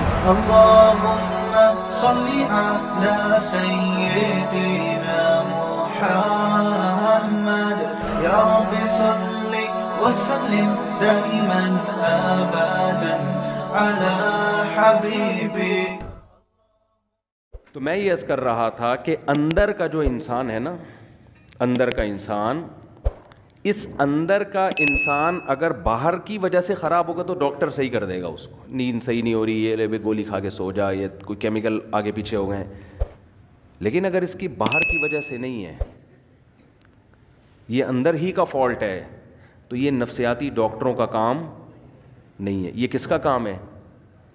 اللهم صل على سيدنا محمد يا رب صل وسلم دائما ابدا على حبيبي. تو میں یہ عرض کر رہا تھا کہ اندر کا جو انسان ہے نا، اندر کا انسان، اس اندر کا انسان اگر باہر کی وجہ سے خراب ہوگا تو ڈاکٹر صحیح کر دے گا اس کو، نیند صحیح نہیں ہو رہی، یہ لے گولی کھا کے سو جا، یہ کوئی کیمیکل آگے پیچھے ہو گئے ہیں. لیکن اگر اس کی باہر کی وجہ سے نہیں ہے، یہ اندر ہی کا فالٹ ہے، تو یہ نفسیاتی ڈاکٹروں کا کام نہیں ہے. یہ کس کا کام ہے؟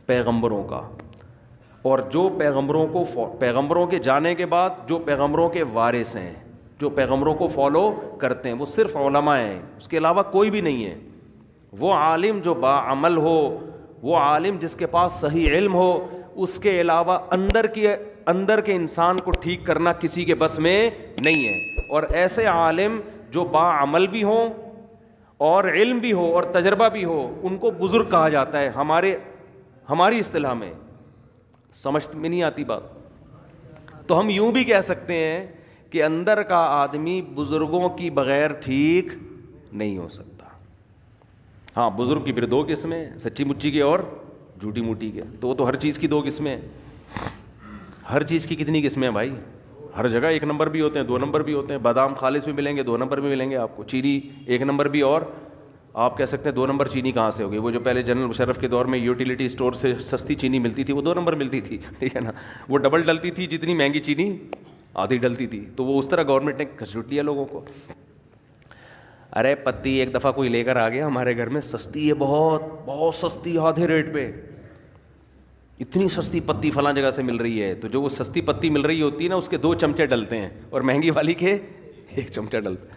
پیغمبروں کا. اور جو پیغمبروں کے جانے کے بعد جو پیغمبروں کے وارث ہیں، جو پیغمبروں کو فالو کرتے ہیں، وہ صرف علماء ہیں، اس کے علاوہ کوئی بھی نہیں ہے. وہ عالم جو باعمل ہو، وہ عالم جس کے پاس صحیح علم ہو، اس کے علاوہ اندر کے انسان کو ٹھیک کرنا کسی کے بس میں نہیں ہے. اور ایسے عالم جو باعمل بھی ہوں اور علم بھی ہو اور تجربہ بھی ہو، ان کو بزرگ کہا جاتا ہے ہماری اصطلاح میں. سمجھ میں نہیں آتی بات؟ تو ہم یوں بھی کہہ سکتے ہیں کہ اندر کا آدمی بزرگوں کی بغیر ٹھیک نہیں ہو سکتا. ہاں، بزرگ کی پھر دو قسمیں، سچی مچی کے اور جھوٹی موٹی کے. تو وہ تو ہر چیز کی دو قسمیں ہیں. ہر چیز کی کتنی قسمیں ہیں بھائی؟ ہر جگہ ایک نمبر بھی ہوتے ہیں، دو نمبر بھی ہوتے ہیں. بادام خالص بھی ملیں گے، دو نمبر بھی ملیں گے آپ کو. چینی ایک نمبر بھی، اور آپ کہہ سکتے ہیں دو نمبر چینی کہاں سے ہوگی؟ وہ جو پہلے جنرل مشرف کے دور میں یوٹیلیٹی اسٹور سے سستی چینی ملتی تھی، وہ دو نمبر ملتی تھی، ٹھیک ہے نا. وہ ڈبل ڈلتی تھی، جتنی مہنگی چینی آدھی ڈلتی تھی. تو وہ اس طرح گورنمنٹ نے گھسیٹ دیا لوگوں کو. ارے پتی ایک دفعہ کوئی لے کر آ گیا ہمارے گھر میں، سستی ہے، بہت بہت سستی، آدھے ریٹ پہ. اتنی سستی پتی فلاں جگہ سے مل رہی ہے. تو جو وہ سستی پتی مل رہی ہوتی ہے نا، اس کے 2 چمچے ڈلتے ہیں، اور مہنگی والی کے 1 چمچہ ڈلتا ہے.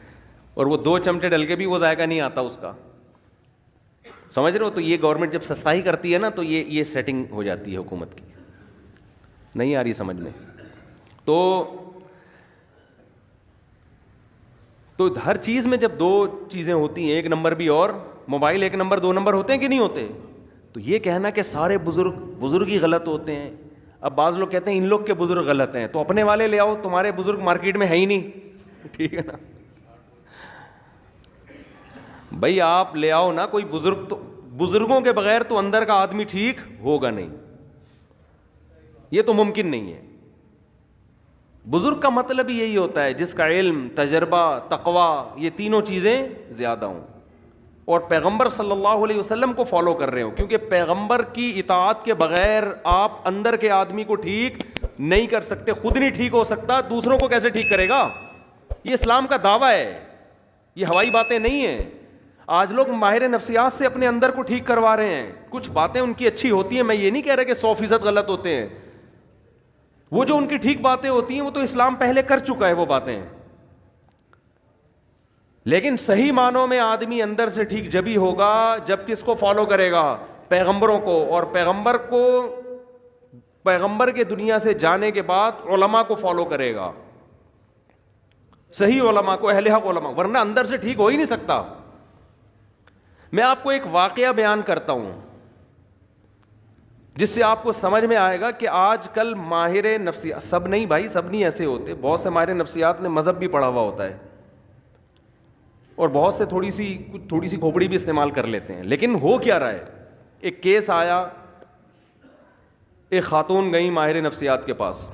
اور وہ 2 چمچے ڈل کے بھی وہ ذائقہ نہیں آتا اس کا. سمجھ رہے ہو؟ تو یہ گورنمنٹ جب سستائی کرتی ہے نا، تو یہ سیٹنگ ہو جاتی ہے حکومت کی. نہیں آ رہی سمجھ میں؟ تو ہر چیز میں جب 2 چیزیں ہوتی ہیں، 1 نمبر بھی اور موبائل 1 نمبر 2 نمبر ہوتے ہیں کہ نہیں ہوتے؟ تو یہ کہنا کہ سارے بزرگ ہی غلط ہوتے ہیں. اب بعض لوگ کہتے ہیں ان لوگ کے بزرگ غلط ہیں، تو اپنے والے لے آؤ، تمہارے بزرگ مارکیٹ میں ہے ہی نہیں، ٹھیک ہے نا بھائی. آپ لے آؤ نا کوئی بزرگ. تو بزرگوں کے بغیر تو اندر کا آدمی ٹھیک ہوگا نہیں، یہ تو ممکن نہیں ہے. بزرگ کا مطلب ہی یہی ہوتا ہے جس کا علم، تجربہ، تقوی، یہ تینوں چیزیں زیادہ ہوں، اور پیغمبر صلی اللہ علیہ وسلم کو فالو کر رہے ہو. کیونکہ پیغمبر کی اطاعت کے بغیر آپ اندر کے آدمی کو ٹھیک نہیں کر سکتے. خود نہیں ٹھیک ہو سکتا، دوسروں کو کیسے ٹھیک کرے گا؟ یہ اسلام کا دعویٰ ہے، یہ ہوائی باتیں نہیں ہیں. آج لوگ ماہر نفسیات سے اپنے اندر کو ٹھیک کروا رہے ہیں. کچھ باتیں ان کی اچھی ہوتی ہیں، میں یہ نہیں کہہ رہا کہ 100% غلط ہوتے ہیں. وہ جو ان کی ٹھیک باتیں ہوتی ہیں وہ تو اسلام پہلے کر چکا ہے وہ باتیں. لیکن صحیح معنوں میں آدمی اندر سے ٹھیک جبھی ہوگا جب کس کو فالو کرے گا؟ پیغمبروں کو. اور پیغمبر کے دنیا سے جانے کے بعد علماء کو فالو کرے گا، صحیح علماء کو، اہل حق علماء، ورنہ اندر سے ٹھیک ہو ہی نہیں سکتا. میں آپ کو ایک واقعہ بیان کرتا ہوں جس سے آپ کو سمجھ میں آئے گا کہ آج کل ماہر نفسیات، سب نہیں بھائی، سب نہیں ایسے ہوتے. بہت سے ماہر نفسیات نے مذہب بھی پڑھا ہوا ہوتا ہے، اور بہت سے تھوڑی سی کھوپڑی بھی استعمال کر لیتے ہیں. لیکن ہو کیا رہا ہے؟ ایک کیس آیا، ایک خاتون گئی ماہر نفسیات کے پاس.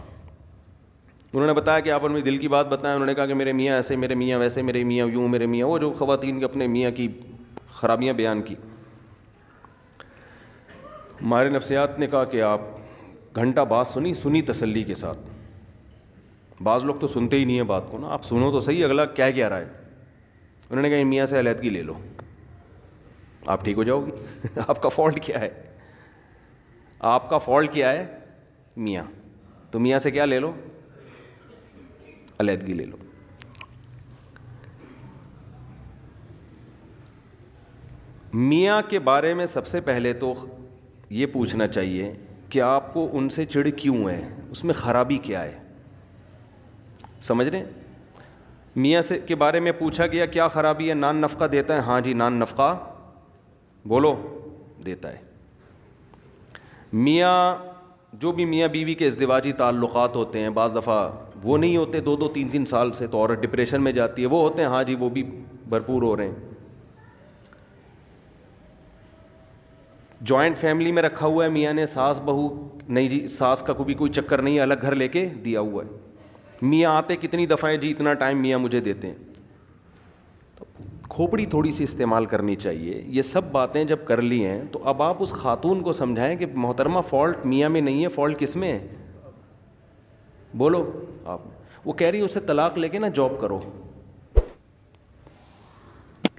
انہوں نے بتایا کہ آپ اپنی دل کی بات بتائیں. انہوں نے کہا کہ میرے میاں ایسے، میرے میاں ویسے، میرے میاں یوں، میرے میاں وہ، جو خواتین کے اپنے میاں کی خرابیاں بیان کی. ماہر نفسیات نے کہا کہ آپ گھنٹہ بات سنی تسلی کے ساتھ. بعض لوگ تو سنتے ہی نہیں ہیں بات کو نا، آپ سنو تو صحیح اگلا کیا رہا ہے. انہوں نے کہا میاں سے علیحدگی لے لو، آپ ٹھیک ہو جاؤ گی. آپ کا فالٹ کیا ہے؟ آپ کا فالٹ کیا ہے؟ میاں. تو میاں سے کیا لے لو؟ علیحدگی لے لو. میاں کے بارے میں سب سے پہلے تو یہ پوچھنا چاہیے کہ آپ کو ان سے چڑ کیوں ہے، اس میں خرابی کیا ہے. سمجھ رہے ہیں؟ میاں سے کے بارے میں پوچھا گیا کیا خرابی ہے؟ نان نفقہ دیتا ہے؟ ہاں جی نان نفقہ بولو دیتا ہے. میاں جو بھی میاں بیوی کے ازدواجی تعلقات ہوتے ہیں بعض دفعہ وہ نہیں ہوتے 2-3 سال سے، تو عورت ڈپریشن میں جاتی ہے. وہ ہوتے ہیں، ہاں جی وہ بھی بھرپور ہو رہے ہیں. جوائنٹ فیملی میں رکھا ہوا ہے میاں نے، ساس بہو نہیں جی، ساس کا کوئی چکر نہیں ہے، الگ گھر لے کے دیا ہوا ہے. میاں آتے کتنی دفعہ ہیں جی، اتنا ٹائم میاں مجھے دیتے ہیں. تو کھوپڑی تھوڑی سی استعمال کرنی چاہیے. یہ سب باتیں جب کر لی ہیں تو اب آپ اس خاتون کو سمجھائیں کہ محترمہ فالٹ میاں میں نہیں ہے، فالٹ کس میں ہے؟ بولو آپ. وہ کہہ رہی ہے اسے طلاق لے کے نا جاب کرو.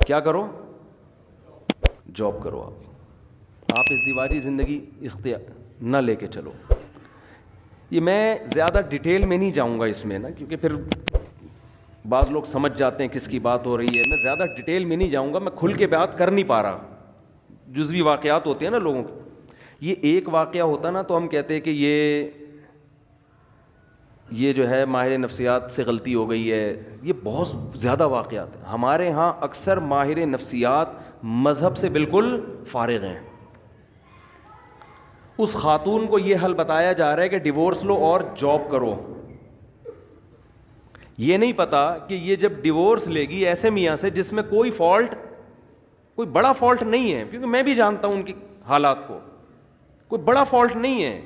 کیا کرو؟ جاب کرو. آپ ازدواجی زندگی اختیار نہ لے کے چلو. یہ میں زیادہ ڈیٹیل میں نہیں جاؤں گا اس میں نا، کیونکہ پھر بعض لوگ سمجھ جاتے ہیں کس کی بات ہو رہی ہے. میں زیادہ ڈیٹیل میں نہیں جاؤں گا، میں کھل کے بات کر نہیں پا رہا. جزوی واقعات ہوتے ہیں نا لوگوں کے. یہ ایک واقعہ ہوتا نا تو ہم کہتے ہیں کہ یہ جو ہے ماہر نفسیات سے غلطی ہو گئی ہے. یہ بہت زیادہ واقعات ہیں. ہمارے ہاں اکثر ماہر نفسیات مذہب سے بالکل فارغ ہیں. اس خاتون کو یہ حل بتایا جا رہا ہے کہ ڈیورس لو اور جاب کرو. یہ نہیں پتا کہ یہ جب ڈیورس لے گی ایسے میاں سے جس میں کوئی بڑا فالٹ نہیں ہے، کیونکہ میں بھی جانتا ہوں ان کی حالات کو، کوئی بڑا فالٹ نہیں ہے.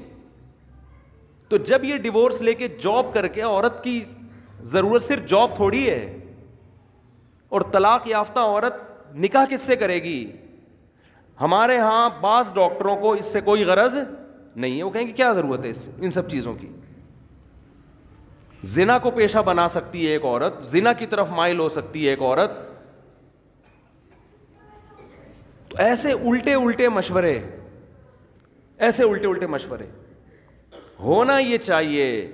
تو جب یہ ڈیورس لے کے جاب کر کے، عورت کی ضرورت صرف جاب تھوڑی ہے، اور طلاق یافتہ عورت نکاح کس سے کرے گی؟ ہمارے ہاں بعض ڈاکٹروں کو اس سے کوئی غرض نہیں ہے. وہ کہیں گے کیا ضرورت ہے ان سب چیزوں کی؟ زنا کو پیشہ بنا سکتی ہے ایک عورت، زنا کی طرف مائل ہو سکتی ہے ایک عورت. تو ایسے الٹے مشورے ہونا یہ چاہیے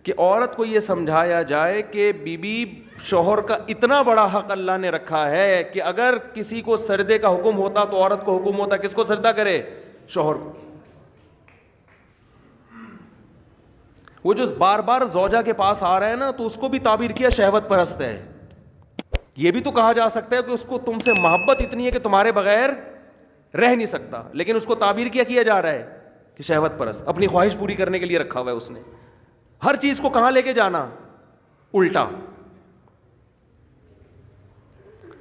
کہ عورت کو یہ سمجھایا جائے کہ بیوی شوہر کا اتنا بڑا حق اللہ نے رکھا ہے کہ اگر کسی کو سردے کا حکم ہوتا تو عورت کو حکم ہوتا کس کو سردہ کرے؟ شوہر کو. وہ جو بار بار زوجہ کے پاس آ رہا ہے نا، تو اس کو بھی تعبیر کیا شہوت پرست ہے. یہ بھی تو کہا جا سکتا ہے کہ اس کو تم سے محبت اتنی ہے کہ تمہارے بغیر رہ نہیں سکتا، لیکن اس کو تعبیر کیا جا رہا ہے کہ شہوت پرست. اپنی خواہش پوری کرنے کے لیے رکھا ہوا ہے اس نے. ہر چیز کو کہاں لے کے جانا؟ الٹا.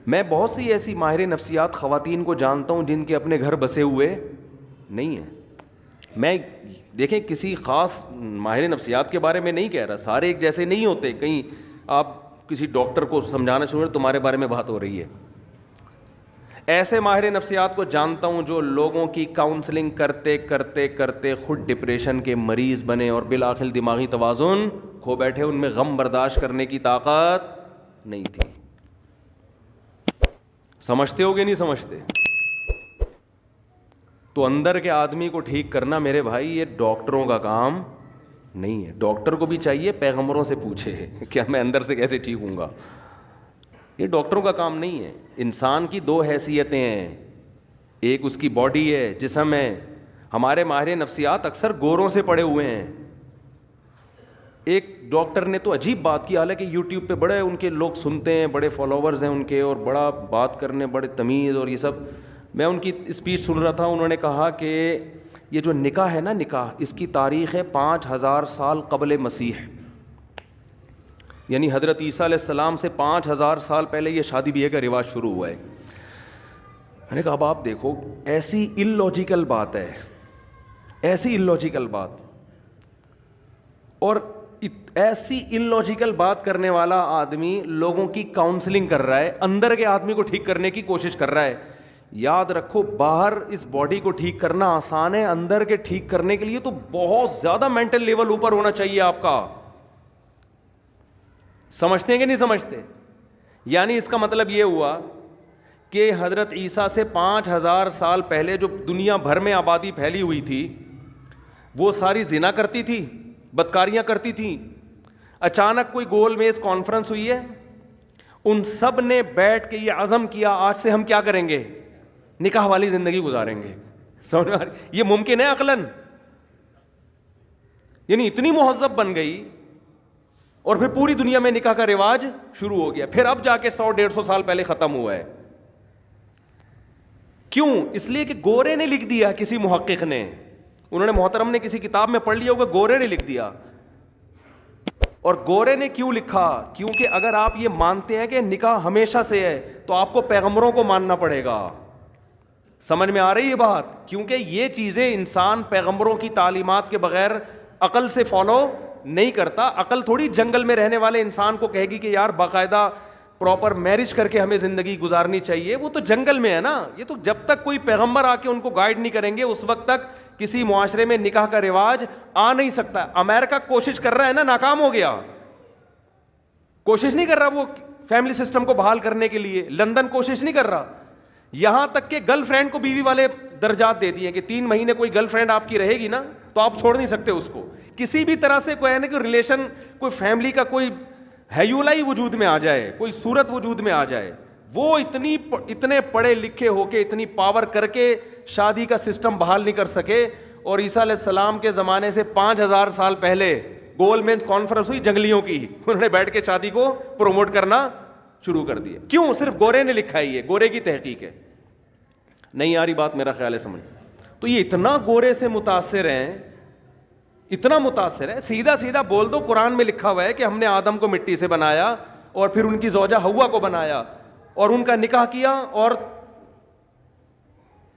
میں بہت سی ایسی ماہر نفسیات خواتین کو جانتا ہوں جن کے اپنے گھر بسے ہوئے نہیں ہیں. میں دیکھیں کسی خاص ماہر نفسیات کے بارے میں نہیں کہہ رہا، سارے ایک جیسے نہیں ہوتے. کہیں آپ کسی ڈاکٹر کو سمجھانا شروع کریں تمہارے بارے میں بات ہو رہی ہے. ایسے ماہر نفسیات کو جانتا ہوں جو لوگوں کی کاؤنسلنگ کرتے کرتے کرتے خود ڈپریشن کے مریض بنے اور بالآخر دماغی توازن کھو بیٹھے. ان میں غم برداشت کرنے کی طاقت نہیں تھی. سمجھتے ہو گے نہیں سمجھتے؟ تو اندر کے آدمی کو ٹھیک کرنا میرے بھائی یہ ڈاکٹروں کا کام نہیں ہے. ڈاکٹر کو بھی چاہیے پیغمبروں سے پوچھے کیا میں اندر سے کیسے ٹھیک ہوں گا. یہ ڈاکٹروں کا کام نہیں ہے. انسان کی دو حیثیتیں ہیں، ایک اس کی باڈی ہے، جسم ہے. ہمارے ماہر نفسیات اکثر گوروں سے پڑے ہوئے ہیں. ایک ڈاکٹر نے تو عجیب بات کی، حالانکہ یوٹیوب پہ بڑے ان کے لوگ سنتے ہیں، بڑے فالوورز ہیں ان کے، اور بڑا بات کرنے، بڑے تمیز اور یہ سب. میں ان کی اسپیچ سن رہا تھا. انہوں نے کہا کہ یہ جو نکاح ہے نا، نکاح اس کی تاریخ ہے 5000 سال قبل مسیح، یعنی حضرت عیسیٰ علیہ السلام سے 5000 سال پہلے یہ شادی بیاہ کا رواج شروع ہوا ہے. میں نے کہا اب آپ دیکھو، ایسی ان لاجیکل بات ہے، ایسی ان لاجیکل بات، اور ایسی ان لاجیکل بات کرنے والا آدمی لوگوں کی کاؤنسلنگ کر رہا ہے، اندر کے آدمی کو ٹھیک کرنے کی کوشش کر رہا ہے. یاد رکھو، باہر اس باڈی کو ٹھیک کرنا آسان ہے، اندر کے ٹھیک کرنے کے لیے تو بہت زیادہ مینٹل لیول اوپر ہونا چاہیے آپ کا. سمجھتے ہیں کہ نہیں سمجھتے؟ یعنی اس کا مطلب یہ ہوا کہ حضرت عیسیٰ سے 5000 سال پہلے جو دنیا بھر میں آبادی پھیلی ہوئی تھی وہ ساری زنا کرتی تھی، بدکاریاں کرتی تھیں. اچانک کوئی گول میز کانفرنس ہوئی ہے، ان سب نے بیٹھ کے یہ عزم کیا آج سے ہم کیا کریں گے؟ نکاح والی زندگی گزاریں گے. سمجھ میں؟ یہ ممکن ہے عقلاً؟ یعنی اتنی مہذب بن گئی، اور پھر پوری دنیا میں نکاح کا رواج شروع ہو گیا. پھر اب جا کے 100-150 سال پہلے ختم ہوا ہے. کیوں؟ اس لیے کہ گورے نے لکھ دیا، کسی محقق نے. انہوں نے محترم نے کسی کتاب میں پڑھ لیا ہوگا, گورے نے لکھ دیا. اور گورے نے کیوں لکھا؟ کیونکہ اگر آپ یہ مانتے ہیں کہ نکاح ہمیشہ سے ہے تو آپ کو پیغمبروں کو ماننا پڑے گا. سمجھ میں آ رہی ہے بات؟ کیونکہ یہ چیزیں انسان پیغمبروں کی تعلیمات کے بغیر عقل سے فالو نہیں کرتا. عقل تھوڑی جنگل میں رہنے والے انسان کو کہے گی کہ یار باقاعدہ پراپر میرج کر کے ہمیں زندگی گزارنی چاہیے. وہ تو جنگل میں ہے نا. یہ تو جب تک کوئی پیغمبر آ کے ان کو گائیڈ نہیں کریں گے اس وقت تک کسی معاشرے میں نکاح کا رواج آ نہیں سکتا. امریکہ کوشش کر رہا ہے نا, ناکام ہو گیا. کوشش نہیں کر رہا وہ فیملی سسٹم کو بحال کرنے کے لیے. لندن کوشش نہیں کر رہا. یہاں تک کہ گرل فرینڈ کو بیوی والے درجات دے دیے کہ 3 مہینے کوئی گرل فرینڈ آپ کی رہے گی نا تو آپ چھوڑ نہیں سکتے اس کو. کسی بھی طرح سے کوئی ہے نا کہ ریلیشن, کوئی فیملی کا کوئی ہیولا ہی وجود میں آ جائے, کوئی صورت وجود میں آ جائے, وہ اتنے پڑھے لکھے ہو کے اتنی پاور کر کے شادی کا سسٹم بحال نہیں کر سکے. اور عیسیٰ علیہ السلام کے زمانے سے 5000 سال پہلے گول مینس کانفرنس ہوئی جنگلیوں کی, انہوں نے بیٹھ کے شادی کو پروموٹ کرنا شروع کر دیا. کیوں؟ صرف گورے نے لکھا ہی ہے, گورے کی تحقیق ہے. نہیں آ رہی بات میرا خیال ہے سمجھ. تو یہ اتنا گورے سے متاثر ہیں, اتنا متاثر ہے. سیدھا سیدھا بول دو, قرآن میں لکھا ہوا ہے کہ ہم نے آدم کو مٹی سے بنایا اور پھر ان کی زوجہ حوا کو بنایا اور ان کا نکاح کیا اور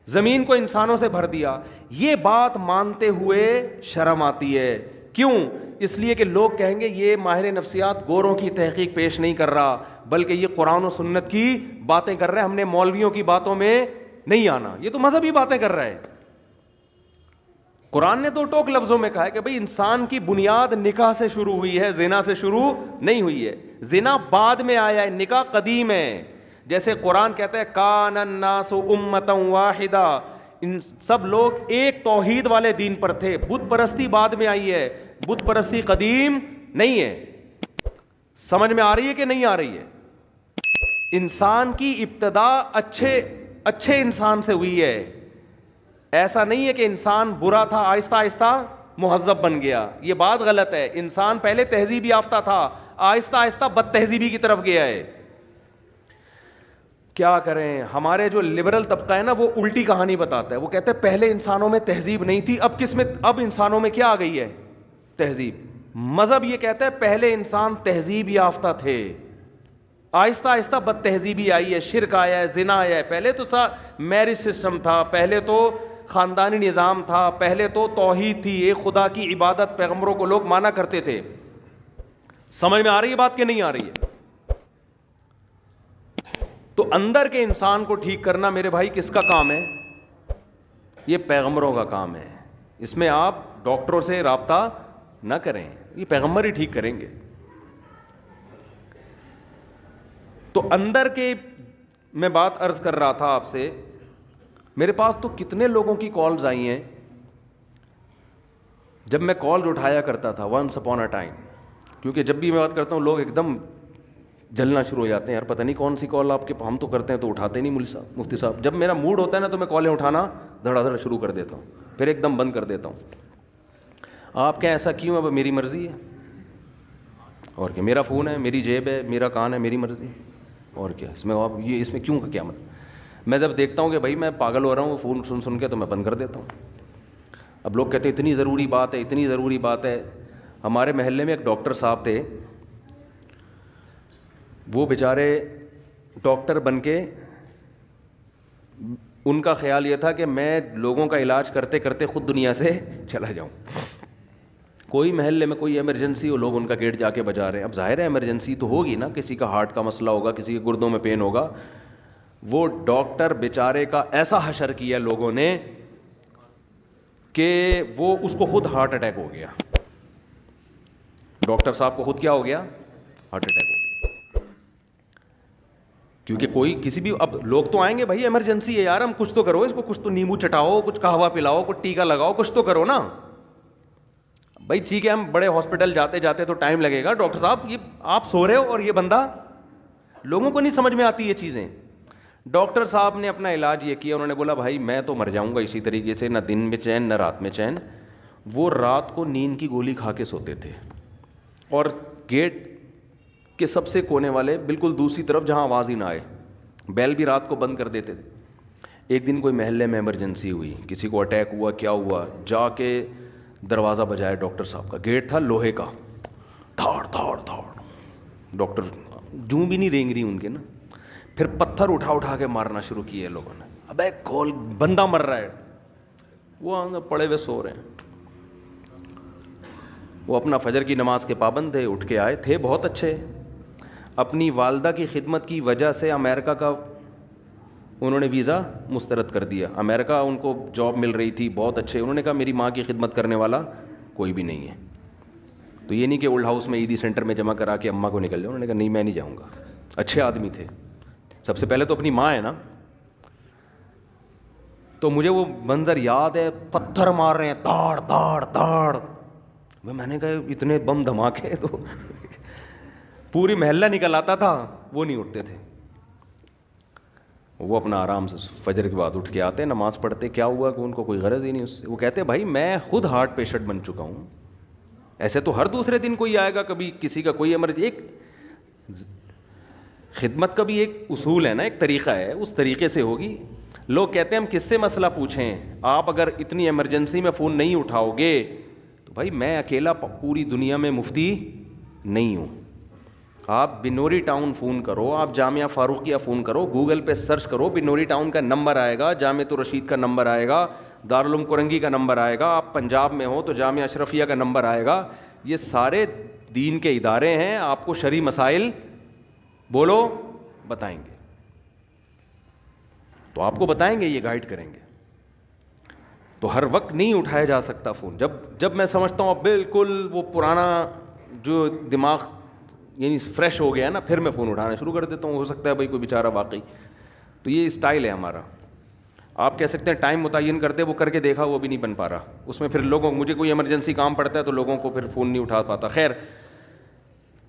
زمین کو انسانوں سے بھر دیا. یہ بات مانتے ہوئے شرم آتی ہے. کیوں؟ اس لیے کہ لوگ کہیں گے یہ ماہر نفسیات گوروں کی تحقیق پیش نہیں کر رہا بلکہ یہ قرآن و سنت کی باتیں کر رہا ہے, ہم نے مولویوں کی باتوں میں نہیں آنا. یہ تو مذہبی باتیں کر رہا ہے. قرآن نے 2 ٹوک لفظوں میں کہا ہے کہ بھئی انسان کی بنیاد نکاح سے شروع ہوئی ہے, زنا سے شروع نہیں ہوئی ہے. زنا بعد میں آیا ہے, نکاح قدیم ہے. جیسے قرآن کہتا ہے کان الناس امتا واحدہ, ان سب لوگ ایک توحید والے دین پر تھے. بت پرستی بعد میں آئی ہے, بت پرستی قدیم نہیں ہے. سمجھ میں آ رہی ہے کہ نہیں آ رہی ہے؟ انسان کی ابتدا اچھے انسان سے ہوئی ہے. ایسا نہیں ہے کہ انسان برا تھا آہستہ آہستہ مہذب بن گیا. یہ بات غلط ہے. انسان پہلے تہذیب یافتہ تھا, آہستہ آہستہ بد تہذیبی کی طرف گیا ہے. کیا کریں؟ ہمارے جو لبرل طبقہ ہے نا وہ الٹی کہانی بتاتا ہے. وہ کہتے ہیں پہلے انسانوں میں تہذیب نہیں تھی, اب کس میں؟ اب انسانوں میں کیا آ گئی ہے؟ تہذیب. مذہب یہ کہتا ہے پہلے انسان تہذیب یافتہ تھے, آہستہ آہستہ بد تہذیبی آئی ہے, شرک آیا ہے, زنا آیا ہے. پہلے تو میرج سسٹم تھا, پہلے تو خاندانی نظام تھا, پہلے تو توحید تھی, ایک خدا کی عبادت پیغمبروں کو لوگ مانا کرتے تھے. سمجھ میں آ رہی ہے بات کہ نہیں آ رہی ہے؟ تو اندر کے انسان کو ٹھیک کرنا میرے بھائی کس کا کام ہے؟ یہ پیغمبروں کا کام ہے. اس میں آپ ڈاکٹروں سے رابطہ نہ کریں, یہ پیغمبر ہی ٹھیک کریں گے. تو اندر کے میں بات عرض کر رہا تھا آپ سے, میرے پاس تو کتنے لوگوں کی کالز آئی ہیں. جب میں کالز اٹھایا کرتا تھا ونس اپون اے ٹائم, کیونکہ جب بھی میں بات کرتا ہوں لوگ ایک دم جلنا شروع ہو جاتے ہیں, یار پتہ نہیں کون سی کال آپ کے, ہم تو کرتے ہیں تو اٹھاتے نہیں مفتی صاحب. جب میرا موڈ ہوتا ہے نا تو میں کالیں اٹھانا دھڑا دھڑ شروع کر دیتا ہوں, پھر ایک دم بند کر دیتا ہوں. آپ کیا ایسا کیوں؟ اب میری مرضی ہے, اور کیا, میرا فون ہے, میری جیب ہے, میرا کان ہے, میری مرضی, اور کیا اس میں آپ یہ اس میں کیوں کا کیا مطلب؟ میں جب دیکھتا ہوں کہ بھائی میں پاگل ہو رہا ہوں فون سن کے تو میں بند کر دیتا ہوں. اب لوگ کہتے ہیں اتنی ضروری بات ہے, اتنی ضروری بات ہے. ہمارے محلے میں ایک ڈاکٹر صاحب تھے, وہ بیچارے ڈاکٹر بن کے ان کا خیال یہ تھا کہ میں لوگوں کا علاج کرتے کرتے خود دنیا سے چلا جاؤں. کوئی محلے میں کوئی ایمرجنسی ہو, لوگ ان کا گیٹ جا کے بجا رہے ہیں. اب ظاہر ہے ایمرجنسی تو ہوگی نا, کسی کا ہارٹ کا مسئلہ ہوگا, کسی کے گردوں میں پین ہوگا. وہ ڈاکٹر بیچارے کا ایسا حشر کیا لوگوں نے کہ وہ اس کو خود ہارٹ اٹیک ہو گیا. ڈاکٹر صاحب کو خود کیا ہو گیا؟ ہارٹ اٹیک ہو گیا. کیونکہ کوئی کسی بھی, اب لوگ تو آئیں گے بھائی ایمرجنسی ہے یار, ہم کچھ تو کرو اس کو, کچھ تو نیمبو چٹاؤ, کچھ قہوہ پلاؤ, کچھ ٹیکا لگاؤ, کچھ تو کرو نا بھائی. ٹھیک ہے ہم بڑے ہاسپٹل جاتے جاتے تو ٹائم لگے گا, ڈاکٹر صاحب یہ آپ سو رہے ہو اور یہ بندہ, لوگوں کو نہیں سمجھ میں آتی یہ چیزیں. ڈاکٹر صاحب نے اپنا علاج یہ کیا, انہوں نے بولا بھائی میں تو مر جاؤں گا اسی طریقے سے, نہ دن میں چین نہ رات میں چین. وہ رات کو نیند کی گولی کھا کے سوتے تھے, اور گیٹ کے سب سے کونے والے بالکل دوسری طرف جہاں آواز ہی نہ آئے, بیل بھی رات کو بند کر دیتے تھے. ایک دن کوئی محلے میں ایمرجنسی ہوئی, کسی کو اٹیک ہوا, کیا ہوا, جا کے دروازہ بجایا ڈاکٹر صاحب کا, گیٹ تھا لوہے کا, دھاڑ دھاڑ دھاڑ, ڈاکٹر جوں بھی نہیں رینگ رہی ان کے نا, پھر پتھر اٹھا کے مارنا شروع کیے لوگوں نے, ابے کھول, بندہ مر رہا ہے, وہ پڑے ہوئے سو رہے ہیں. وہ اپنا فجر کی نماز کے پابند تھے, اٹھ کے آئے تھے بہت اچھے, اپنی والدہ کی خدمت کی وجہ سے امریکہ کا انہوں نے ویزا مسترد کر دیا. امریکہ ان کو جاب مل رہی تھی, بہت اچھے, انہوں نے کہا میری ماں کی خدمت کرنے والا کوئی بھی نہیں ہے. تو یہ نہیں کہ اولڈ ہاؤس میں عیدی سینٹر میں جمع کرا کے اماں کو نکل جاؤ, انہوں نے کہا نہیں میں نہیں جاؤں گا. اچھے آدمی تھے, سب سے پہلے تو اپنی ماں ہے نا. تو مجھے وہ منظر یاد ہے, پتھر مار رہے ہیں تاڑ تاڑ تاڑ, میں نے کہا اتنے بم دھماکے, تو پوری محلہ نکل آتا تھا, وہ نہیں اٹھتے تھے. وہ اپنا آرام سے فجر کے بعد اٹھ کے آتے, نماز پڑھتے, کیا ہوا کہ ان کو کوئی غرض ہی نہیں اس سے. وہ کہتے بھائی میں خود ہارٹ پیشنٹ بن چکا ہوں, ایسے تو ہر دوسرے دن کوئی آئے گا, کبھی کسی کا کوئی ایمرجنسی. ایک خدمت کا بھی ایک اصول ہے نا, ایک طریقہ ہے, اس طریقے سے ہوگی. لوگ کہتے ہیں ہم کس سے مسئلہ پوچھیں, آپ اگر اتنی ایمرجنسی میں فون نہیں اٹھاؤ گے تو بھائی میں اکیلا پوری دنیا میں مفتی نہیں ہوں. آپ بنوری ٹاؤن فون کرو, آپ جامعہ فاروقیہ فون کرو, گوگل پہ سرچ کرو, بنوری ٹاؤن کا نمبر آئے گا, جامعۃ الرشید کا نمبر آئے گا, دارالعلوم کرنگی کا نمبر آئے گا, آپ پنجاب میں ہو تو جامعہ اشرفیہ کا نمبر آئے گا. یہ سارے دین کے ادارے ہیں, آپ کو شرعی مسائل بولو بتائیں گے, تو آپ کو بتائیں گے, یہ گائیڈ کریں گے. تو ہر وقت نہیں اٹھایا جا سکتا فون. جب میں سمجھتا ہوں اب بالکل وہ پرانا جو دماغ یعنی فریش ہو گیا نا, پھر میں فون اٹھانا شروع کر دیتا ہوں. ہو سکتا ہے بھائی کوئی بیچارہ واقعی, تو یہ اسٹائل ہے ہمارا. آپ کہہ سکتے ہیں ٹائم متعین کرتے, وہ کر کے دیکھا وہ بھی نہیں بن پا رہا. اس میں پھر لوگوں, مجھے کوئی ایمرجنسی کام پڑتا ہے تو لوگوں کو پھر فون نہیں اٹھا پاتا. خیر,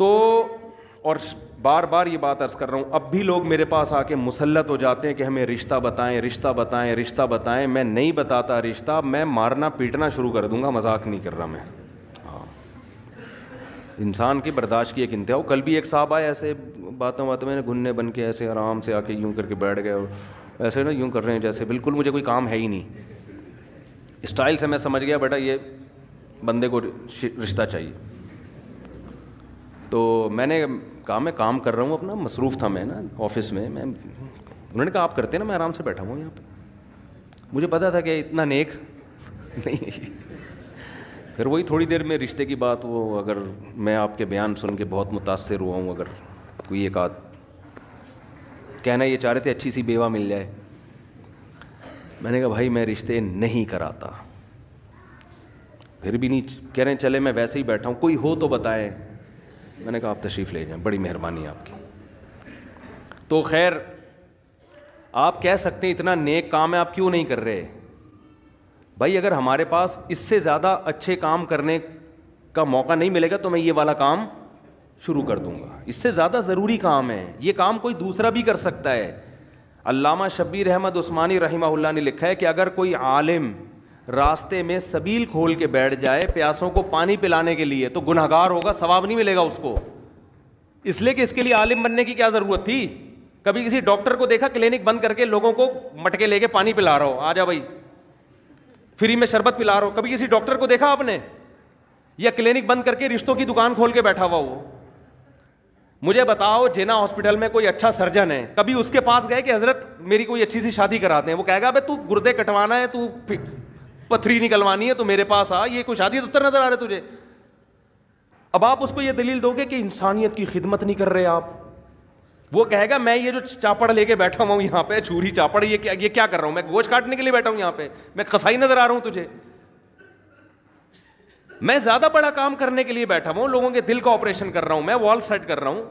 تو اور بار بار یہ بات عرض کر رہا ہوں, اب بھی لوگ میرے پاس آ کے مسلط ہو جاتے ہیں کہ ہمیں رشتہ بتائیں, رشتہ بتائیں, رشتہ بتائیں. میں نہیں بتاتا رشتہ, میں مارنا پیٹنا شروع کر دوں گا, مذاق نہیں کر رہا میں. انسان کی برداشت کی ایک انتہا. کل بھی ایک صاحب آئے, ایسے باتوں میں نے گھننے بن کے ایسے آرام سے آ کے یوں کر کے بیٹھ گئے, اور ایسے نا یوں کر رہے ہیں جیسے بالکل مجھے کوئی کام ہے ہی نہیں. اسٹائل سے میں سمجھ گیا بیٹا یہ بندے کو رشتہ چاہیے. تو میں نے کہا میں کام کر رہا ہوں اپنا, مصروف تھا میں نا آفس میں. انہوں نے کہا آپ کرتے نا, میں آرام سے بیٹھا ہوں یہاں پہ. مجھے پتا تھا کہ اتنا نیک نہیں ہے. پھر وہی تھوڑی دیر میں رشتے کی بات, وہ اگر میں آپ کے بیان سن کے بہت متاثر ہوا ہوں, اگر کوئی ایک آدھ کہنا یہ چاہ رہے تھے اچھی سی بیوہ مل جائے, میں نے کہا بھائی میں رشتے نہیں کراتا. پھر بھی نہیں کہہ رہے ہیں چلے میں ویسے ہی بیٹھا ہوں, کوئی ہو تو بتائیں. میں نے کہا آپ تشریف لے جائیں, بڑی مہربانی آپ کی. تو خیر, آپ کہہ سکتے ہیں اتنا نیک کام ہے آپ کیوں نہیں کر رہے. بھائی اگر ہمارے پاس اس سے زیادہ اچھے کام کرنے کا موقع نہیں ملے گا تو میں یہ والا کام شروع کر دوں گا. اس سے زیادہ ضروری کام ہے, یہ کام کوئی دوسرا بھی کر سکتا ہے. علامہ شبیر احمد عثمانی رحمہ اللہ نے لکھا ہے کہ اگر کوئی عالم راستے میں سبیل کھول کے بیٹھ جائے پیاسوں کو پانی پلانے کے لیے تو گنہگار ہوگا, ثواب نہیں ملے گا اس کو. اس لیے کہ اس کے لیے عالم بننے کی کیا ضرورت تھی. کبھی کسی ڈاکٹر کو دیکھا کلینک بند کر کے لوگوں کو مٹکے لے کے پانی پلا رہا ہو, آ جا بھائی فری میں شربت پلا رہا ہو. کبھی کسی ڈاکٹر کو دیکھا آپ نے, یا کلینک بند کر کے رشتوں کی دکان کھول کے بیٹھا ہوا ہو. مجھے بتاؤ جینا ہاسپٹل میں کوئی اچھا سرجن ہے, کبھی اس کے پاس گئے کہ حضرت میری کوئی اچھی سی شادی کراتے ہیں, وہ کہے گا بھائی تو گردے کٹوانا ہے, تو پتھری نکلوانی ہے تو میرے پاس آ, یہ کوئی شادی دفتر نظر آ رہا ہے تجھے. اب آپ اس کو یہ دلیل دو گے کہ انسانیت کی خدمت نہیں کر رہے آپ. وہ کہے گا میں یہ جو چاپڑ لے کے بیٹھا ہوا ہوں یہاں پہ, چھری چاپڑ, یہ کیا کر رہا ہوں میں, گوشت کاٹنے کے لیے بیٹھا ہوں یہاں پہ, میں قصائی نظر آ رہا ہوں تجھے. میں زیادہ بڑا کام کرنے کے لیے بیٹھا ہوں, لوگوں کے دل کا آپریشن کر رہا ہوں, میں وال سیٹ کر رہا ہوں.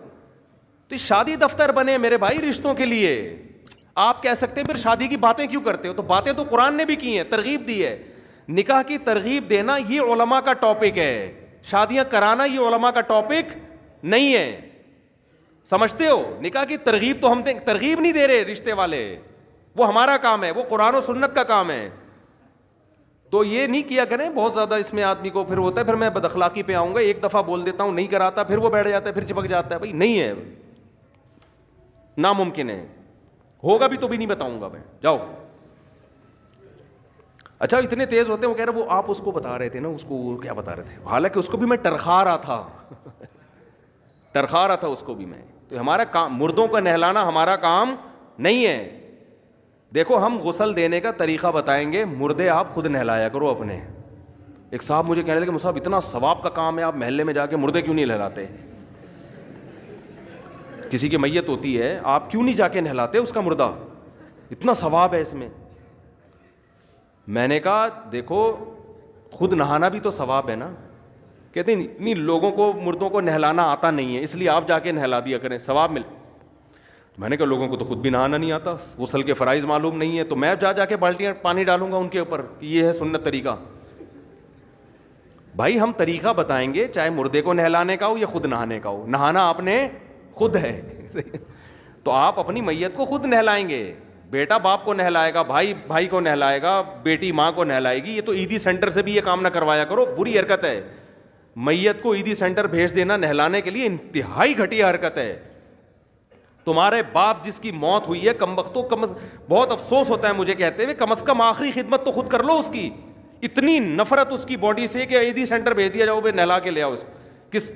تو شادی دفتر بنے میرے بھائی رشتوں کے لیے. آپ کہہ سکتے ہیں پھر شادی کی باتیں کیوں کرتے ہو, تو باتیں تو قرآن نے بھی کی ہیں, ترغیب دی ہے. نکاح کی ترغیب دینا یہ علماء کا ٹاپک ہے, شادیاں کرانا یہ علماء کا ٹاپک نہیں ہے. سمجھتے ہو, نکاح کی ترغیب تو ہم ترغیب نہیں دے رہے رشتے والے, وہ ہمارا کام ہے, وہ قرآن و سنت کا کام ہے. تو یہ نہیں کیا کریں بہت زیادہ, اس میں آدمی کو پھر ہوتا ہے پھر میں بد اخلاقی پہ آؤں گا, ایک دفعہ بول دیتا ہوں نہیں کراتا, پھر وہ بیٹھ جاتا ہے, پھر چپک جاتا ہے. بھائی نہیں ہے, ناممکن ہے, ہوگا بھی تو بھی نہیں بتاؤں گا میں, جاؤ اچھا اتنے تیز ہوتے ہیں, وہ کہہ رہے وہ آپ اس کو بتا رہے تھے نا, اس کو کیا بتا رہے تھے, حالانکہ اس کو بھی میں ٹرخا رہا تھا ٹرخا رہا تھا اس کو بھی میں. تو ہمارا کام مردوں کو نہلانا ہمارا کام نہیں ہے. دیکھو ہم غسل دینے کا طریقہ بتائیں گے, مردے آپ خود نہلایا کرو اپنے. ایک صاحب مجھے کہنے لگے صاحب اتنا ثواب کا کام ہے, آپ محلے میں جا کے مردے کیوں نہیں نہلاتے؟ کسی کی میت ہوتی ہے, آپ کیوں نہیں جا کے نہلاتے اس کا مردہ, اتنا ثواب ہے اس میں. میں نے کہا دیکھو خود نہانا بھی تو ثواب ہے نا. کہتے ہیں نہیں لوگوں کو مردوں کو نہلانا آتا نہیں ہے, اس لیے آپ جا کے نہلا دیا کریں, ثواب مل. میں نے کہا لوگوں کو تو خود بھی نہانا نہیں آتا, غسل کے فرائض معلوم نہیں ہے, تو میں جا کے بالٹیاں پانی ڈالوں گا ان کے اوپر, یہ ہے سنت طریقہ. بھائی ہم طریقہ بتائیں گے, چاہے مردے کو نہلانے کا ہو یا خود نہانے کا ہو, نہانا آپ نے خود ہے تو آپ اپنی میت کو خود نہلائیں گے. بیٹا باپ کو نہلائے گا, بھائی بھائی کو نہلائے گا, بیٹی ماں کو نہلائے گی. یہ تو عیدی سینٹر سے بھی یہ کام نہ کروایا کرو, بری حرکت ہے. میت کو عیدی سینٹر بھیج دینا نہلانے کے لیے انتہائی گھٹیا حرکت ہے. تمہارے باپ جس کی موت ہوئی ہے کم بختوں, بہت افسوس ہوتا ہے مجھے کہتے ہوئے, کم از کم آخری خدمت تو خود کر لو اس کی. اتنی نفرت اس کی باڈی سے کہ عیدی سینٹر بھیج دیا جاؤ, بھائی نہلا کے لے آؤ اس کو. کس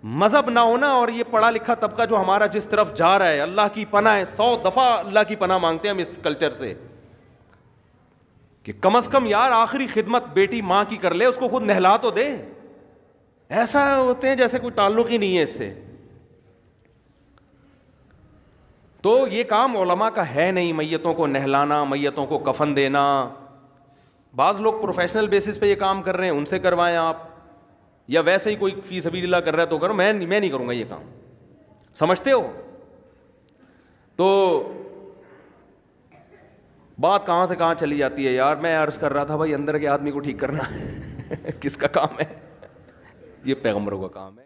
مذہب نہ ہونا اور یہ پڑھا لکھا طبقہ جو ہمارا جس طرف جا رہا ہے, اللہ کی پناہ ہے, 100 دفعہ اللہ کی پناہ مانگتے ہیں ہم اس کلچر سے کہ کم از کم یار آخری خدمت بیٹی ماں کی کر لے, اس کو خود نہلا تو دے. ایسا ہوتے ہیں جیسے کوئی تعلق ہی نہیں ہے اس سے. تو یہ کام علماء کا ہے نہیں, میتوں کو نہلانا, میتوں کو کفن دینا. بعض لوگ پروفیشنل بیسس پہ یہ کام کر رہے ہیں, ان سے کروائیں آپ, یا ویسے ہی کوئی فی سبیل اللہ کر رہا ہے تو کرو, میں نہیں کروں گا یہ کام. سمجھتے ہو؟ تو بات کہاں سے کہاں چلی جاتی ہے یار. میں عرض کر رہا تھا بھائی اندر کے آدمی کو ٹھیک کرنا کس کا کام ہے؟ یہ پیغمبروں کا کام ہے.